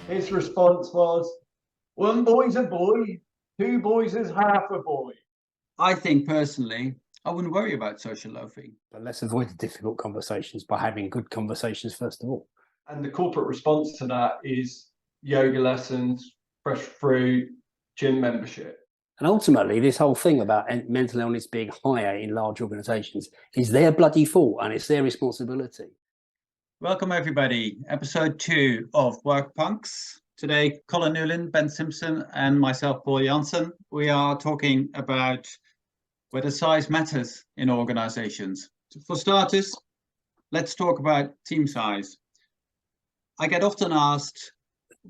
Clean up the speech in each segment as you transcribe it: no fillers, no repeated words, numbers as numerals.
His response was, one boy's a boy, two boys is half a boy. I think personally, I wouldn't worry about social loafing. But let's avoid the difficult conversations by having good conversations first of all. And the corporate response to that is yoga lessons, fresh fruit, gym membership. And ultimately, this whole thing about mental illness being higher in large organisations is their bloody fault and it's their responsibility. Welcome everybody, episode 2 of Work Punks. Today, Colin Newlyn, Ben Simpson and myself, Paul Jansen. We are talking about whether size matters in organisations. For starters, let's talk about team size. I get often asked,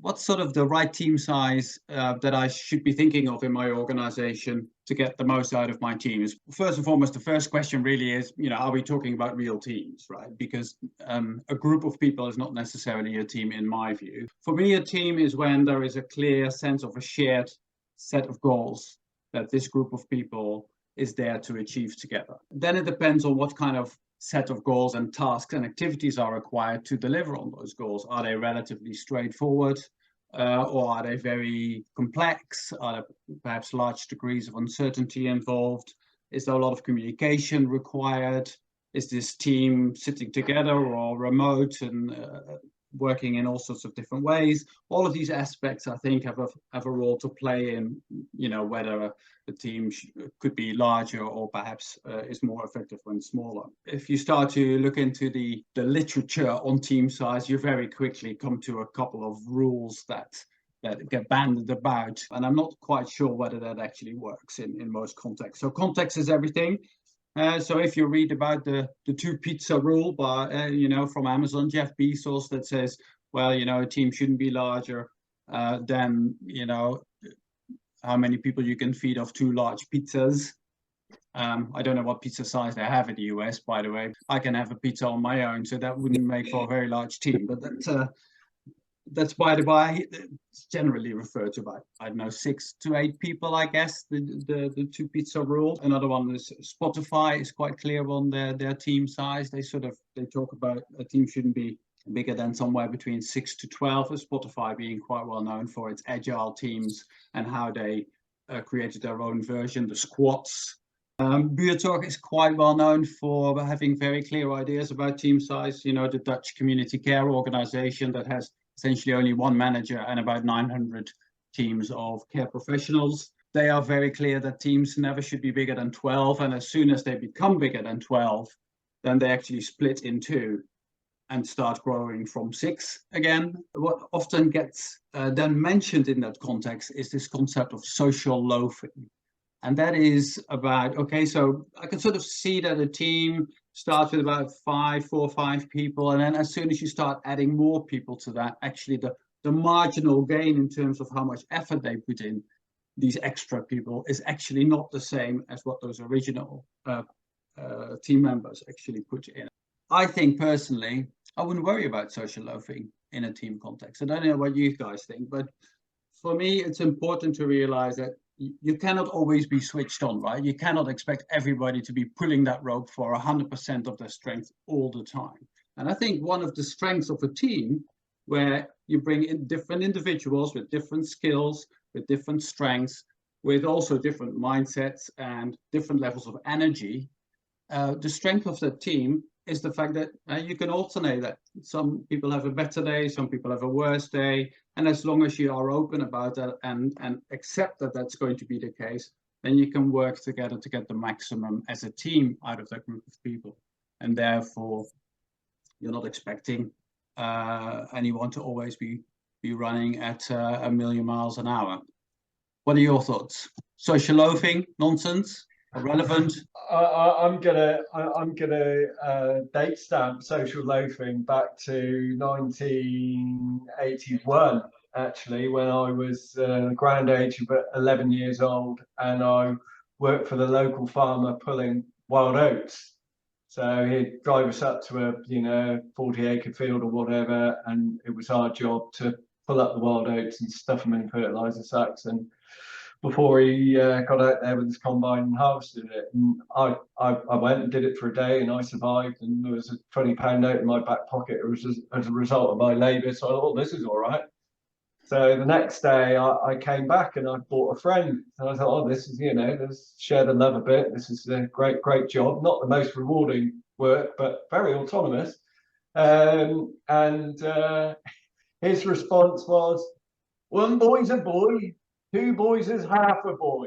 what's sort of the right team size that I should be thinking of in my organization to get the most out of my teams? First and foremost, the first question really is, are we talking about real teams, right? Because a group of people is not necessarily a team in my view. For me, a team is when there is a clear sense of a shared set of goals that this group of people is there to achieve together. Then it depends on what kind of set of goals and tasks and activities are required to deliver on those goals. Are they relatively straightforward or are they very complex? Are there perhaps large degrees of uncertainty involved? Is there a lot of communication required? Is this team sitting together or remote and working in all sorts of different ways? All of these aspects, I think, have a role to play in, whether the team could be larger or perhaps is more effective when smaller. If you start to look into the literature on team size, you very quickly come to a couple of rules that get bandied about, and I'm not quite sure whether that actually works in most contexts. So context is everything. So if you read about the 2 pizza rule by, from Amazon, Jeff Bezos, that says, well, a team shouldn't be larger than, how many people you can feed off 2 large pizzas. I don't know what pizza size they have in the US, by the way. I can have a pizza on my own, so that wouldn't make for a very large team. But that's by the by. It's generally referred to by, 6 to 8 people, I guess, the 2 pizza rule. Another one is Spotify is quite clear on their team size. They talk about a team shouldn't be bigger than somewhere between 6 to 12, with Spotify being quite well known for its agile teams and how they created their own version, the squads. VitalOrg is quite well known for having very clear ideas about team size. The Dutch community care organization that has essentially only 1 manager and about 900 teams of care professionals. They are very clear that teams never should be bigger than 12, and as soon as they become bigger than 12, then they actually split in 2 and start growing from 6 again. What often gets then mentioned in that context is this concept of social loafing. And that is about, okay, so I can sort of see that a team starts with about 4 or 5 people, and then as soon as you start adding more people to that, actually the marginal gain in terms of how much effort they put in these extra people is actually not the same as what those original team members actually put in. I think personally, I wouldn't worry about social loafing in a team context. I don't know what you guys think, but for me, it's important to realize that you cannot always be switched on, right? You cannot expect everybody to be pulling that rope for 100% of their strength all the time. And I think one of the strengths of a team where you bring in different individuals with different skills, with different strengths, with also different mindsets and different levels of energy, the strength of the team is the fact that you can alternate that. Some people have a better day, some people have a worse day. And as long as you are open about that and accept that that's going to be the case, then you can work together to get the maximum as a team out of that group of people. And therefore, you're not expecting anyone to always be running at 1,000,000 miles an hour. What are your thoughts? Social loafing, nonsense? Relevant? I'm gonna date stamp social loafing back to 1981, actually, when I was the grand age of 11 years old, and I worked for the local farmer pulling wild oats. So he'd drive us up to a 40-acre field or whatever, and it was our job to pull up the wild oats and stuff them in fertilizer sacks, and before he got out there with his combine and harvested it. And I went and did it for a day, and I survived, and there was a £20 note in my back pocket as a result of my labour. So I thought, oh, this is all right. So the next day I came back and I bought a friend. And I thought, oh, this is, let's share the love a bit. This is a great job. Not the most rewarding work, but very autonomous. His response was, one boy's a boy, two boys is half a boy.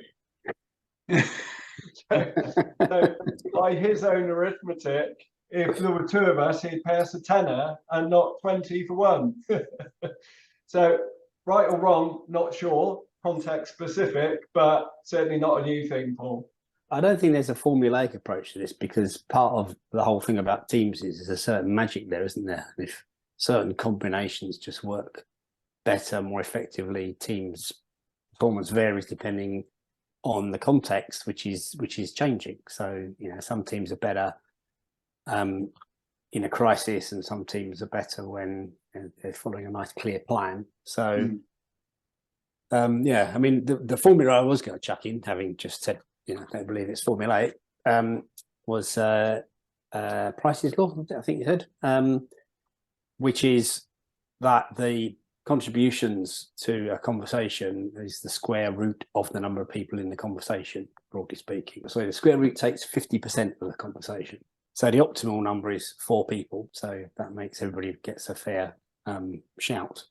So by his own arithmetic, if there were two of us, he'd pay us a tenner and not 20 for one. So right or wrong, not sure, context specific, but certainly not a new thing, Paul. I don't think there's a formulaic approach to this, because part of the whole thing about teams is there's a certain magic there, isn't there? If certain combinations just work better, more effectively, teams' performance varies depending on the context, which is changing. So, some teams are better in a crisis, and some teams are better when they're following a nice clear plan. So I mean, the formula I was going to chuck in, having just said, don't believe it's formulaic, was Price's Law, I think you said, which is that the contributions to a conversation is the square root of the number of people in the conversation, broadly speaking. So the square root takes 50% of the conversation. So the optimal number is 4 people. So that makes everybody gets a fair shout.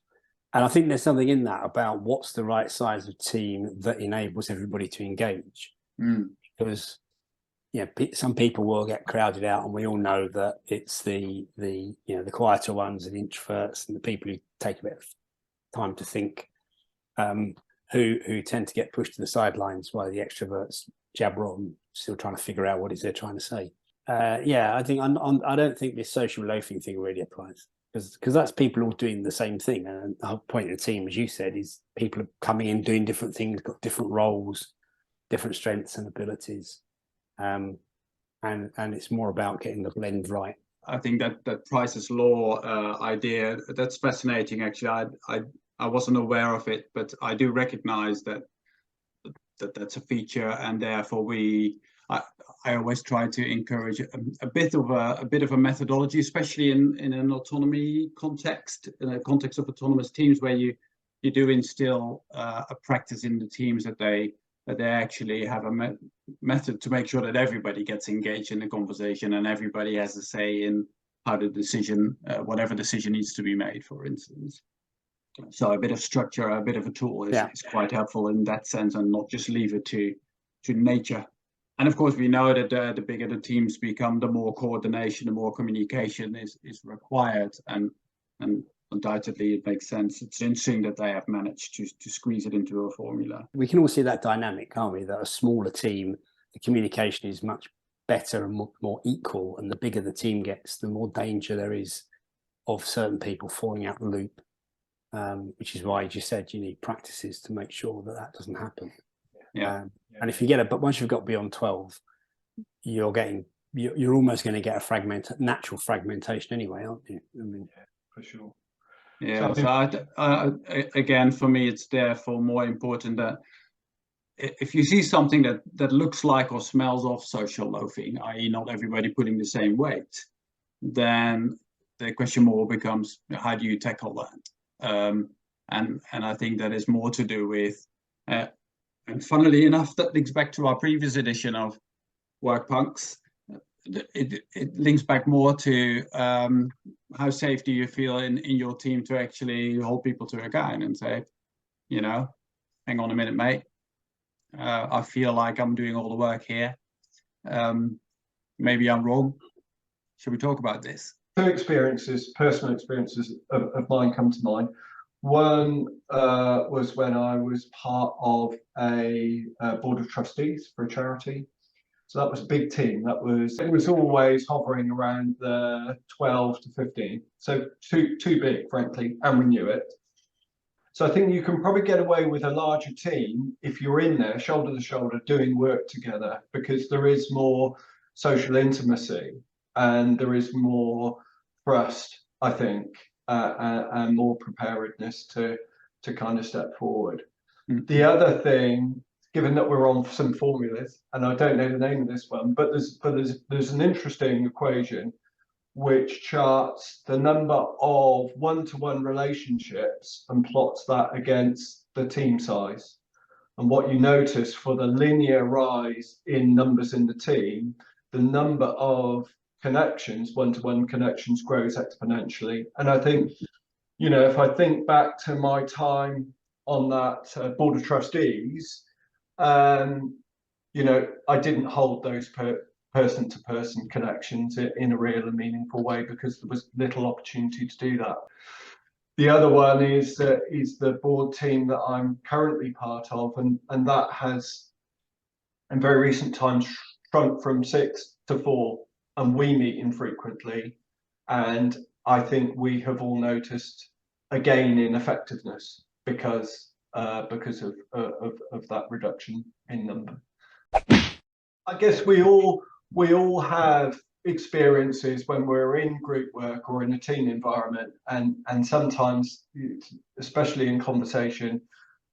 And I think there's something in that about what's the right size of team that enables everybody to engage. Because some people will get crowded out, and we all know that it's the quieter ones and introverts and the people who take a bit of time to think, who tend to get pushed to the sidelines while the extroverts jabber on, still trying to figure out what it is they're trying to say. I think I don't think this social loafing thing really applies, because that's people all doing the same thing. And the whole point of the team, as you said, is people are coming in doing different things, got different roles, different strengths and abilities, and it's more about getting the blend right. I think that Price's Law idea, that's fascinating. Actually, I wasn't aware of it, but I do recognize that's a feature, and therefore I always try to encourage a bit of a methodology, especially in an autonomy context, in a context of autonomous teams, where you do instill a practice in the teams that they actually have a method to make sure that everybody gets engaged in the conversation and everybody has a say in how the decision, whatever decision needs to be made, for instance. So a bit of structure, a bit of a tool is quite helpful in that sense, and not just leave it to nature. And of course, we know that the bigger the teams become, the more coordination, the more communication is required, and undoubtedly it makes sense. It's interesting that they have managed to squeeze it into a formula. We can all see that dynamic, can't we? That a smaller team, the communication is much better and more equal, and the bigger the team gets, the more danger there is of certain people falling out the loop, which is why, as you said, you need practices to make sure that doesn't happen. And if you but once you've got beyond 12, you're almost going to get a natural fragmentation anyway, aren't you? I mean, for sure. Yeah. So again, for me, it's therefore more important that if you see something that looks like or smells of social loafing, i.e., not everybody putting the same weight, then the question more becomes, how do you tackle that? And I think that is more to do with. And funnily enough, that links back to our previous edition of Work Punks. It links back more to how safe do you feel in your team to actually hold people to account and say, hang on a minute, mate. I feel like I'm doing all the work here. Maybe I'm wrong. Should we talk about this? 2 personal experiences of mine come to mind. One was when I was part of a board of trustees for a charity. So that was a big team. It was always hovering around the 12 to 15. So too big, frankly, and we knew it. So I think you can probably get away with a larger team if you're in there shoulder to shoulder doing work together, because there is more social intimacy and there is more trust, I think. And more preparedness to kind of step forward. Mm-hmm. The other thing, given that we're on some formulas, and I don't know the name of this one, but there's an interesting equation which charts the number of one-to-one relationships and plots that against the team size. And what you notice for the linear rise in numbers in the team, the number of connections, one-to-one connections, grows exponentially. And I think, you know, if I think back to my time on that board of trustees, you know, I didn't hold those person-to-person connections in a real and meaningful way because there was little opportunity to do that. The other one is the board team that I'm currently part of, and that has, in very recent times, shrunk from 6 to 4, and we meet infrequently. And I think we have all noticed a gain in effectiveness because of that reduction in number. I guess we all have experiences when we're in group work or in a team environment, and sometimes, especially in conversation,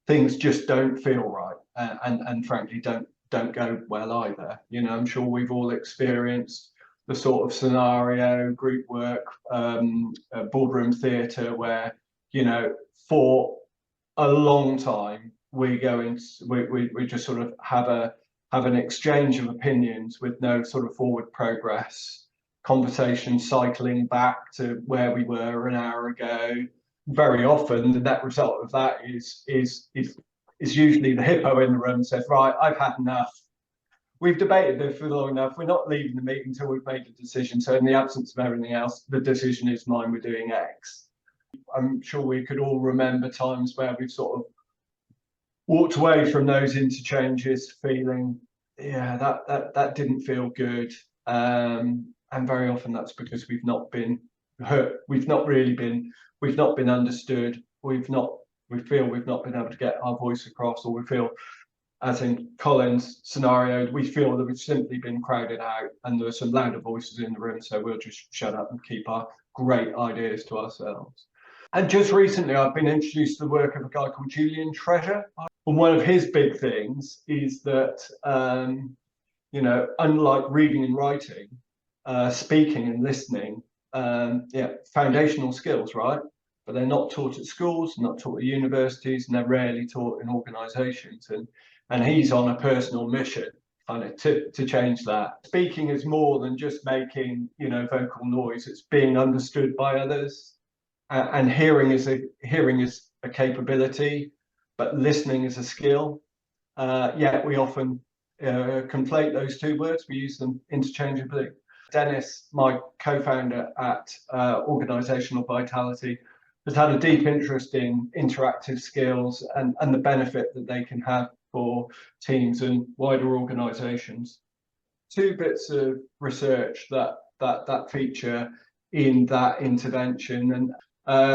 things just don't feel right, and frankly don't go well either. You know, I'm sure we've all experienced the sort of scenario, group work, boardroom theatre, where, you know, for a long time we just sort of have an exchange of opinions with no sort of forward progress, conversation cycling back to where we were an hour ago. Very often the net result of that is usually the hippo in the room says, right, I've had enough. We've debated this for long enough. We're not leaving the meeting until we've made a decision. So in the absence of everything else, the decision is mine, we're doing X. I'm sure we could all remember times where we've sort of walked away from those interchanges feeling, yeah, that didn't feel good, and very often that's because we've not been heard, we've not been understood, we feel we've not been able to get our voice across, or we feel, as in Colin's scenario, we feel that we've simply been crowded out and there are some louder voices in the room, so we'll just shut up and keep our great ideas to ourselves. And just recently, I've been introduced to the work of a guy called Julian Treasure. And one of his big things is that, you know, unlike reading and writing, speaking and listening, yeah, foundational skills, right? But they're not taught at schools, not taught at universities, and they're rarely taught in organisations. And he's on a personal mission kind of to change that. Speaking is more than just making, you know, vocal noise. It's being understood by others. And hearing is a capability, but listening is a skill. Yet we often conflate those two words. We use them interchangeably. Dennis, my co-founder at Organisational Vitality, has had a deep interest in interactive skills and the benefit that they can have for teams and wider organisations. 2 bits of research that feature in that intervention, and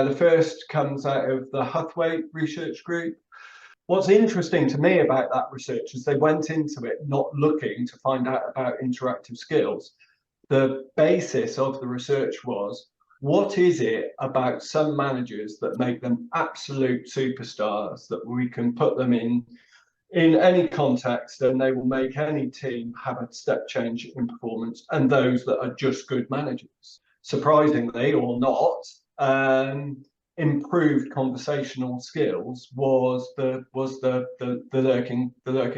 the first comes out of the Huthwaite research group. What's interesting to me about that research is they went into it not looking to find out about interactive skills. The basis of the research was, what is it about some managers that make them absolute superstars that we can put them in any context and they will make any team have a step change in performance, and those that are just good managers? Surprisingly or not, improved conversational skills was the lurking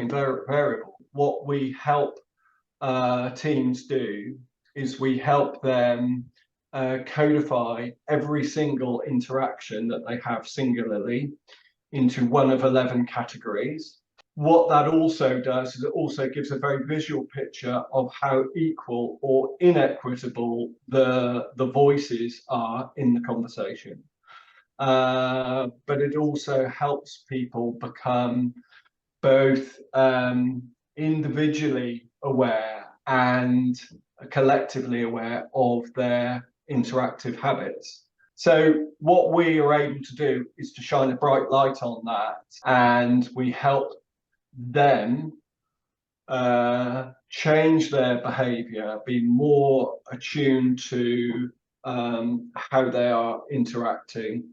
variable. What we help teams do is we help them codify every single interaction that they have singularly into one of 11 categories. What that also does is it also gives a very visual picture of how equal or inequitable the voices are in the conversation. But it also helps people become both individually aware and collectively aware of their interactive habits. So what we are able to do is to shine a bright light on that, and we help them change their behavior, be more attuned to how they are interacting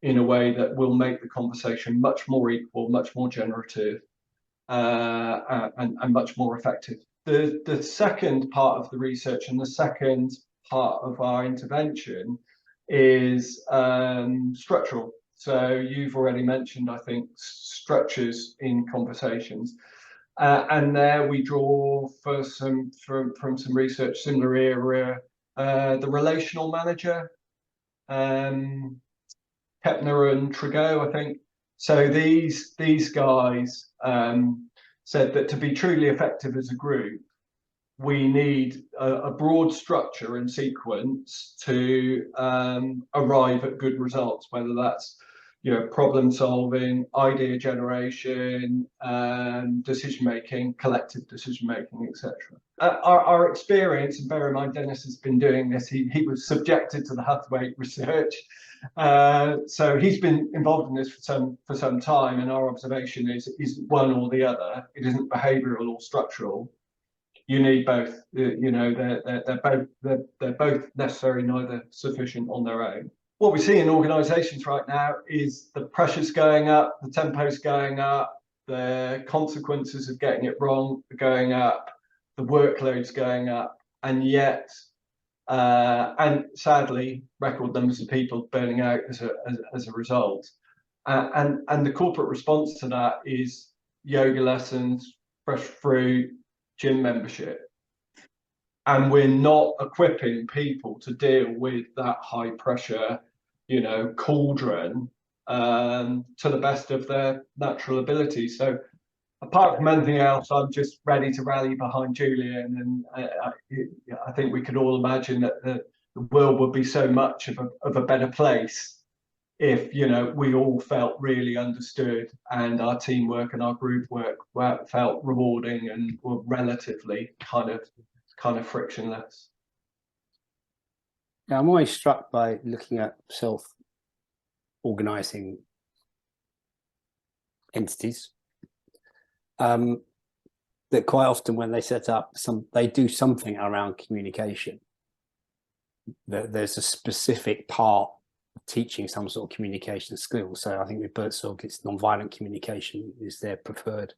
in a way that will make the conversation much more equal, much more generative, and much more effective. The second part of the research and the second part of our intervention is structural. So you've already mentioned, I think, structures in conversations. And there we draw from some research, similar area, the relational manager, Kepner and Tregoe, I think. So these guys said that to be truly effective as a group, we need a broad structure and sequence to arrive at good results, whether that's problem solving, idea generation, decision making, collective decision making, etc. Our experience, and bear in mind Dennis has been doing this, he was subjected to the Hathwaite research, so he's been involved in this for some time, and our observation is one or the other. It isn't behavioural or structural. You need both. They're both necessary, neither sufficient on their own. What we see in organisations right now is the pressure's going up, the tempo's going up, the consequences of getting it wrong are going up, the workload's going up, and yet, and sadly, record numbers of people burning out as a result. And the corporate response to that is yoga lessons, fresh fruit, gym membership, and we're not equipping people to deal with that high pressure, cauldron to the best of their natural ability. So apart from anything else, I'm just ready to rally behind Julian, and I think we could all imagine that the world would be so much of a better place if we all felt really understood, and our teamwork and our group work felt rewarding and were relatively kind of frictionless. Now, I'm always struck by looking at self-organizing entities that quite often when they set up they do something around communication. There's a specific part teaching some sort of communication skills. So I think with VitalOrg, it's non-violent communication is their preferred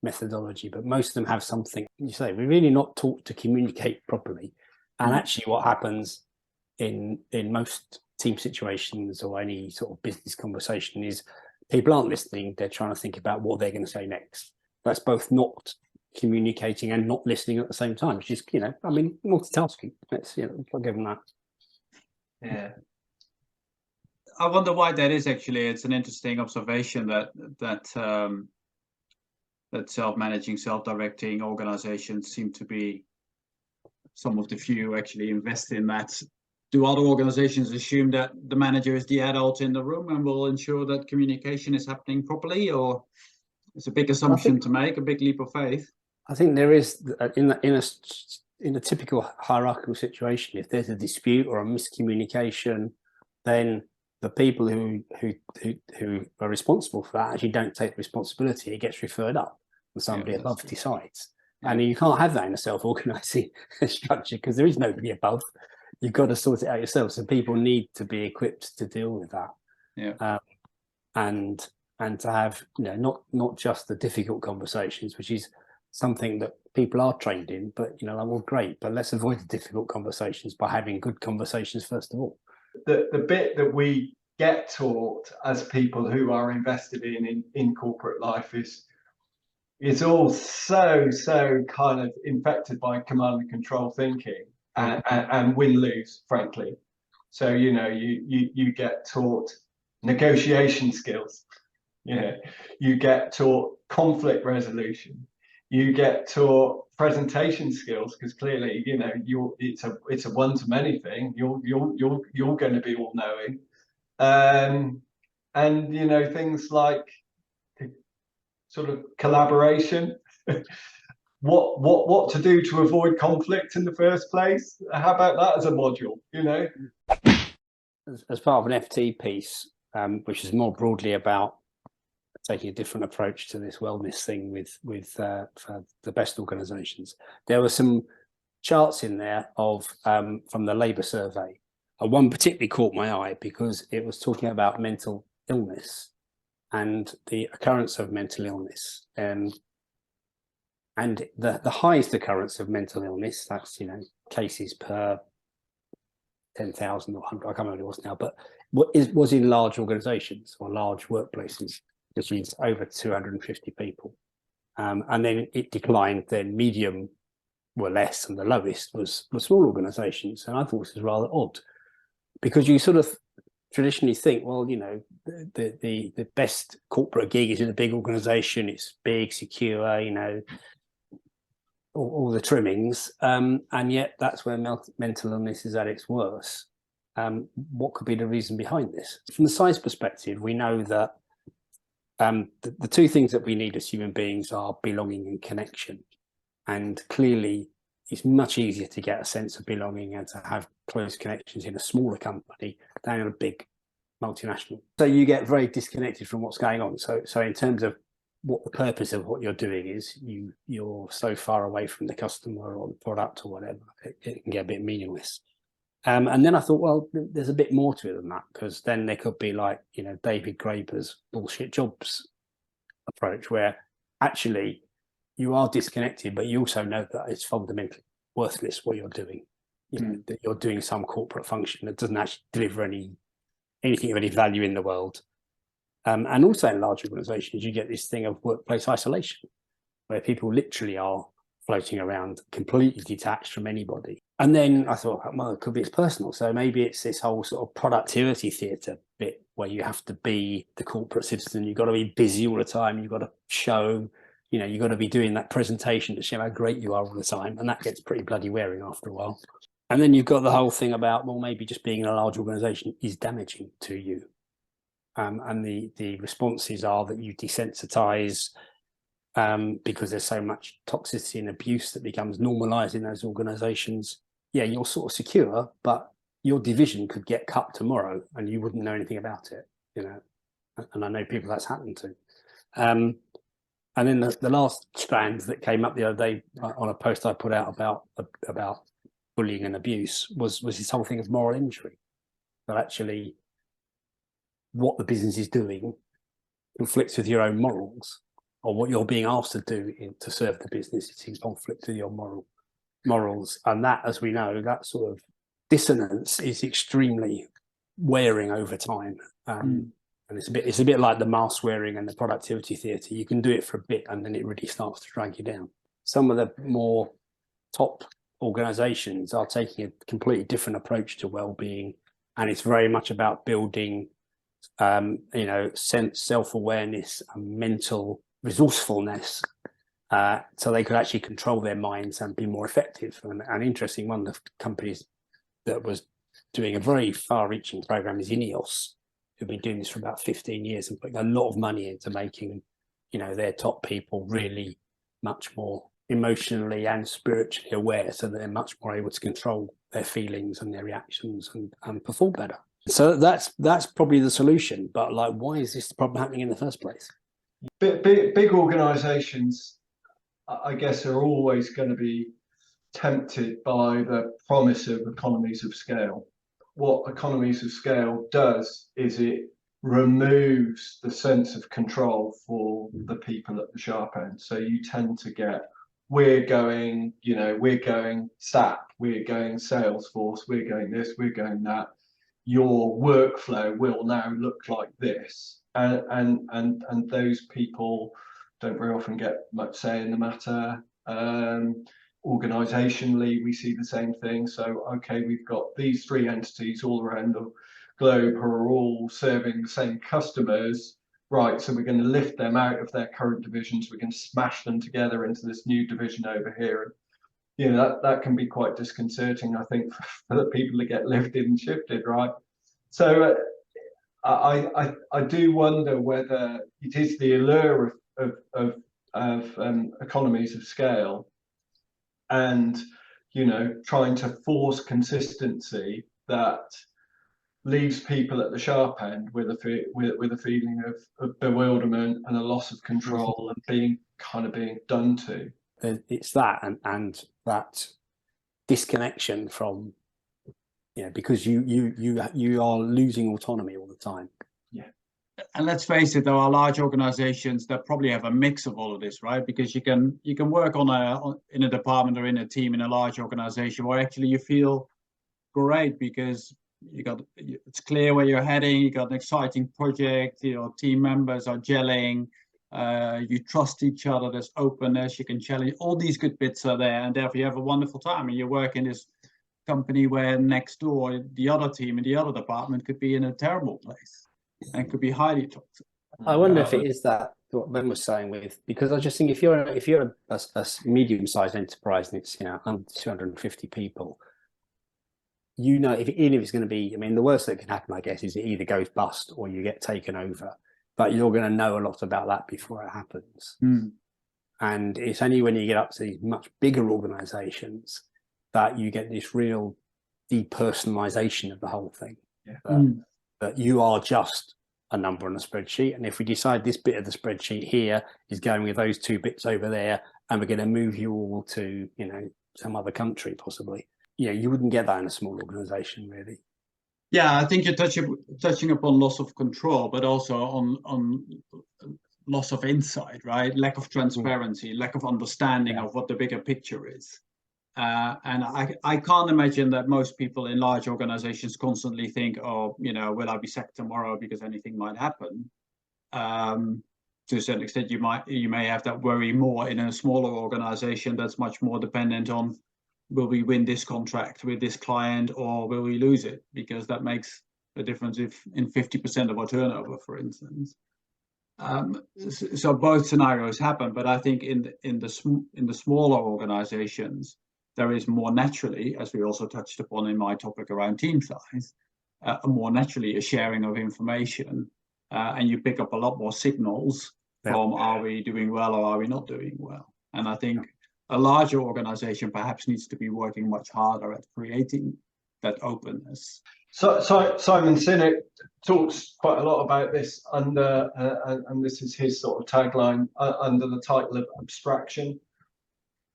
methodology, but most of them have something. You say we're really not taught to communicate properly, and actually what happens in most team situations or any sort of business conversation is people aren't listening. They're trying to think about what they're going to say next. That's both not communicating and not listening at the same time, which is multitasking. Let's I'll give them that. Yeah, I wonder why that is. Actually, it's an interesting observation that self-managing, self-directing organizations seem to be some of the few actually invest in that. Do other organizations assume that the manager is the adult in the room and will ensure that communication is happening properly, or it's a big assumption to make, a big leap of faith? I think there is in a typical hierarchical situation, if there's a dispute or a miscommunication, then the people who are responsible for that actually don't take the responsibility. It gets referred up and somebody above decides. And you can't have that in a self-organizing structure because there is nobody above. You've got to sort it out yourself. So people need to be equipped to deal with that. Yeah. And to have not just the difficult conversations, which is something that people are trained in, but well, great, but let's avoid the difficult conversations by having good conversations first of all. The bit that we get taught as people who are invested in corporate life is all so kind of infected by command and control thinking and win-lose, frankly. So you get taught negotiation skills, you get taught conflict resolution, you get taught presentation skills, because clearly it's a one-to-many thing. You're going to be all knowing, and things like sort of collaboration, what to do to avoid conflict in the first place. How about that as a module? As part of an FT piece, which is more broadly about taking a different approach to this wellness thing with for the best organisations, there were some charts in there of from the Labour survey, and one particularly caught my eye because it was talking about mental illness and the occurrence of mental illness, and the highest occurrence of mental illness, that's cases per 10,000 or 100, I can't remember what it was now, but was in large organizations or large workplaces, which is over 250 people. And then it declined, then medium were less, and the lowest was small organizations. And I thought this was rather odd, because you sort of traditionally think, well, you know, the best corporate gig is in a big organization, it's big, secure, you know, all the trimmings, and yet that's where mental illness is at its worst. What could be the reason behind this? From the science perspective, we know that the two things that we need as human beings are belonging and connection. And clearly, it's much easier to get a sense of belonging and to have close connections in a smaller company than in a big multinational. So you get very disconnected from what's going on. So in terms of what the purpose of what you're doing is, you're so far away from the customer or the product or whatever, it can get a bit meaningless. And then I thought, well, there's a bit more to it than that, because then there could be, like, you know, David Graeber's bullshit jobs approach, where actually you are disconnected, but you also know that it's fundamentally worthless what you're doing. You know, that you're doing some corporate function that doesn't actually deliver anything of any value in the world. And also in large organizations, you get this thing of workplace isolation, where people literally are floating around completely detached from anybody. And then I thought, well, it could be it's personal. So maybe it's this whole sort of productivity theatre bit where you have to be the corporate citizen. You've got to be busy all the time. You've got to show, you know, you've got to be doing that presentation to show how great you are all the time. And that gets pretty bloody wearing after a while. And then you've got the whole thing about, well, maybe just being in a large organization is damaging to you. And the responses are that you desensitize because there's so much toxicity and abuse that becomes normalized in those organizations. Yeah, you're sort of secure, but your division could get cut tomorrow and you wouldn't know anything about it, you know. And I know people that's happened to. And then the last strand that came up the other day on a post I put out about bullying and abuse was this whole thing of moral injury. That actually what the business is doing conflicts with your own morals, or what you're being asked to do to serve the business is in conflict with your morals. And that, as we know, that sort of dissonance is extremely wearing over time. And it's a bit like the mask wearing and the productivity theatre. You can do it for a bit and then it really starts to drag you down. Some of the more top organizations are taking a completely different approach to well-being, and it's very much about building you know, self-awareness and mental resourcefulness, so they could actually control their minds and be more effective. And interesting, one of the companies that was doing a very far-reaching program is Ineos, who've been doing this for about 15 years and putting a lot of money into making, you know, their top people really much more emotionally and spiritually aware, so that they're much more able to control their feelings and their reactions and perform better. So that's probably the solution. But, like, why is this problem happening in the first place? Big organizations, I guess, are always going to be tempted by the promise of economies of scale. What economies of scale does is it removes the sense of control for the people at the sharp end. So you tend to get, we're going SAP, we're going Salesforce, we're going this, we're going that. Your workflow will now look like this, and those people don't very often get much say in the matter. Organizationally, we see the same thing. So, okay, we've got these three entities all around the globe who are all serving the same customers, right? So we're going to lift them out of their current divisions. We're going to smash them together into this new division over here. You know, that can be quite disconcerting, I think, for the people that get lifted and shifted, right? So I do wonder whether it is the allure of economies of scale, and, you know, trying to force consistency that leaves people at the sharp end with a feeling of bewilderment and a loss of control and being done to. It's that and that disconnection from, you know, because you are losing autonomy all the time. Yeah. And let's face it, there are large organizations that probably have a mix of all of this, right? Because you can work in a department or in a team in a large organization where actually you feel great because it's clear where you're heading. You got an exciting project. Your team members are gelling. You trust each other. There's openness. You can challenge. All these good bits are there, and therefore you have a wonderful time. And you work in this company where next door the other team in the other department could be in a terrible place and could be highly toxic. I wonder if it is that what Ben was saying with, because I just think if you're a medium-sized enterprise and it's 250 people, even if it's going to be, I mean, the worst that can happen, I guess, is it either goes bust or you get taken over. But you're going to know a lot about that before it happens. And it's only when you get up to these much bigger organizations that you get this real depersonalization of the whole thing. That you are just a number on a spreadsheet. And if we decide this bit of the spreadsheet here is going with those 2 bits over there, and we're going to move you all to, some other country possibly, you wouldn't get that in a small organization, really. Yeah, I think you're touching upon loss of control, but also on loss of insight, right? Lack of transparency, lack of understanding of what the bigger picture is. And I can't imagine that most people in large organizations constantly think, oh, will I be sacked tomorrow because anything might happen? To a certain extent, you may have that worry more in a smaller organization that's much more dependent on, will we win this contract with this client or will we lose it? Because that makes a difference if in 50% of our turnover, for instance. So both scenarios happen, but I think in the smaller organizations, there is more naturally, as we also touched upon in my topic around team size, more naturally a sharing of information, and you pick up a lot more signals from, are we doing well or are we not doing well? And I think a larger organization perhaps needs to be working much harder at creating that openness. So Simon Sinek talks quite a lot about this under, and this is his sort of tagline, under the title of abstraction.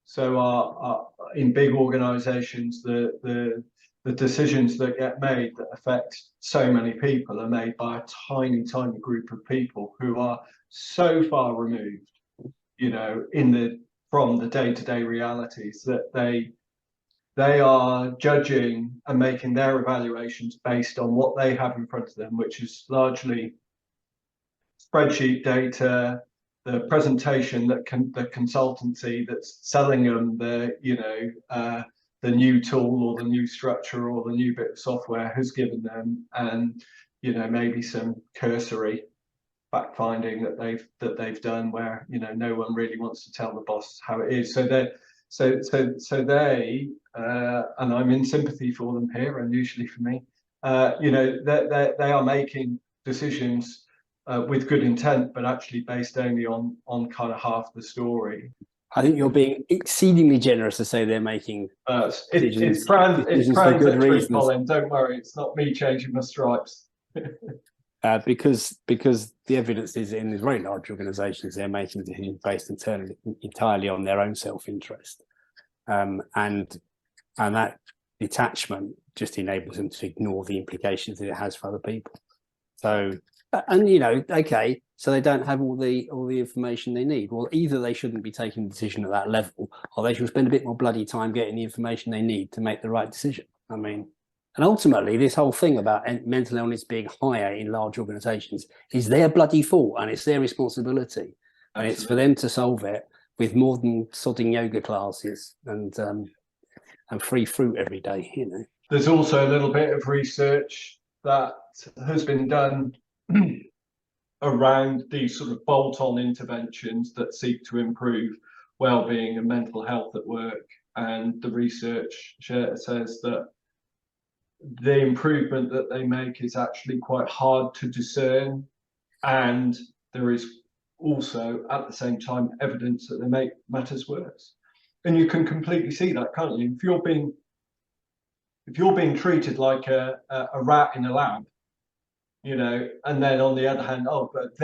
So in big organizations, the decisions that get made that affect so many people are made by a tiny group of people who are so far removed, from the day-to-day realities that they are judging and making their evaluations based on what they have in front of them, which is largely spreadsheet data, the presentation that the consultancy that's selling them the new tool or the new structure or the new bit of software has given them, and maybe some cursory fact finding that they've done where no one really wants to tell the boss how it is. So they and I'm in sympathy for them here, and usually for me, they are making decisions with good intent, but actually based only on kind of half the story. I think you're being exceedingly generous to say they're making it's brand victory, Colin. Don't worry, it's not me changing my stripes. Because the evidence is in these very large organisations, they're making decisions based entirely on their own self-interest, and that detachment just enables them to ignore the implications that it has for other people. So, okay, so they don't have all the information they need. Well, either they shouldn't be taking a decision at that level, or they should spend a bit more bloody time getting the information they need to make the right decision. I mean, and ultimately, this whole thing about mental illness being higher in large organisations is their bloody fault, and it's their responsibility. Absolutely. And it's for them to solve it with more than sodding yoga classes and free fruit every day. There's also a little bit of research that has been done around these sort of bolt-on interventions that seek to improve well-being and mental health at work, and the research says that the improvement that they make is actually quite hard to discern, and there is also at the same time evidence that they make matters worse. And you can completely see that, can't you? If you're being treated like a rat in a lab, and then on the other hand, oh, but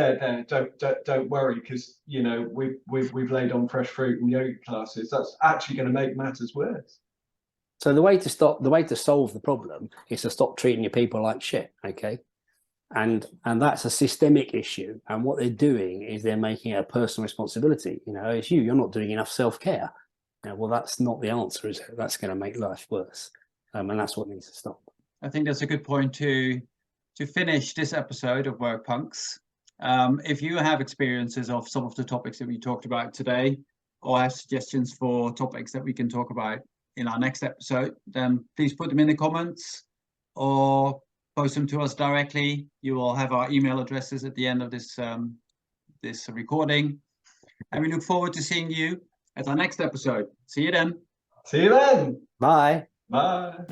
don't worry, because we've laid on fresh fruit and yoga classes, that's actually going to make matters worse. So the way to solve the problem is to stop treating your people like shit, okay? And that's a systemic issue. And what they're doing is they're making it a personal responsibility. It's you're not doing enough self-care. Well, that's not the answer, is it? That's going to make life worse. and that's what needs to stop. I think that's a good point to finish this episode of Work Punks. If you have experiences of some of the topics that we talked about today, or have suggestions for topics that we can talk about in our next episode, then please put them in the comments or post them to us directly. You will have our email addresses at the end of this this recording, and we look forward to seeing you at our next episode. See you then. See you then. Bye. Bye.